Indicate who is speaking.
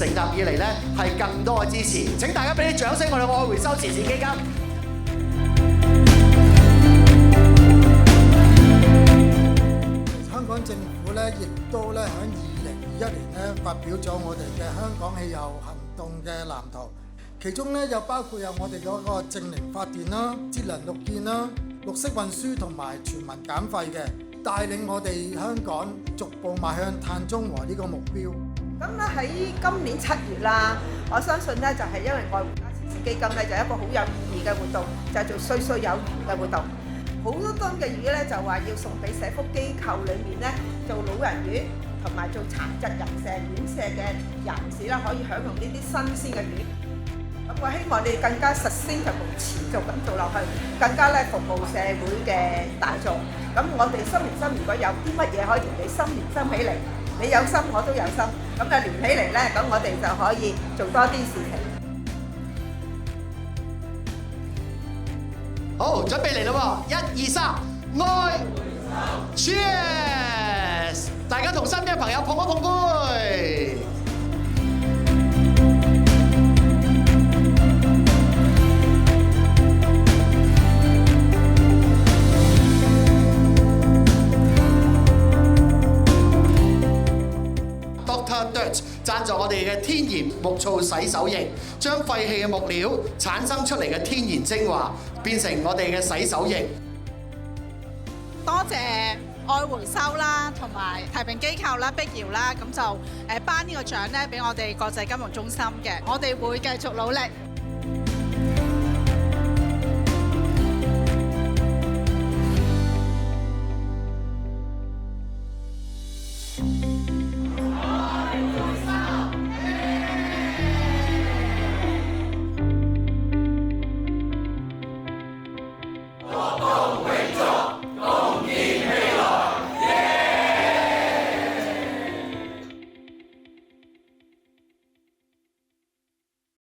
Speaker 1: 成立以嚟咧係更多嘅支持。請大家俾啲掌聲，我哋愛回收慈善基金。
Speaker 2: 香港政府咧，亦都咧喺2021年咧發表咗我哋嘅香港氣候行動嘅藍圖，其中咧又包括有我哋嗰個淨零發電啦、節能綠建啦、綠色運輸同埋全民減廢嘅，帶領我哋香港逐步邁向碳中和呢個目標。
Speaker 3: 咁咧喺今年7月啦，我相信咧就係因為愛回家慈善基金咧就一個好有意義嘅活動，就係做歲歲有餘嘅活動。好多噸嘅魚咧就話要送俾社福機構裏面咧做老人院同埋做殘疾人士院舍嘅人士啦，可以享用呢啲新鮮嘅魚。咁我希望你哋更加sustainable持續咁做落去，更加咧服務社會嘅大眾。咁我哋心連心，如果有啲乜嘢可以同你心連心起嚟，你有心我都有心，咁就連起嚟咧，咁我哋就可以做多啲事情。
Speaker 1: 好，準備嚟啦喎！1、2、3，愛 ，Cheers！ 大家同身邊嘅朋友碰一碰杯。Dr. Dirt 贊助我哋嘅天然木醋洗手液，將廢棄嘅木料產生出嚟嘅天然精華變成我哋嘅洗手液。
Speaker 4: 多謝愛回收啦，同埋提名機構啦、碧瑤啦，咁就頒呢個獎咧俾我哋國際金融中心嘅，我哋會繼續努力。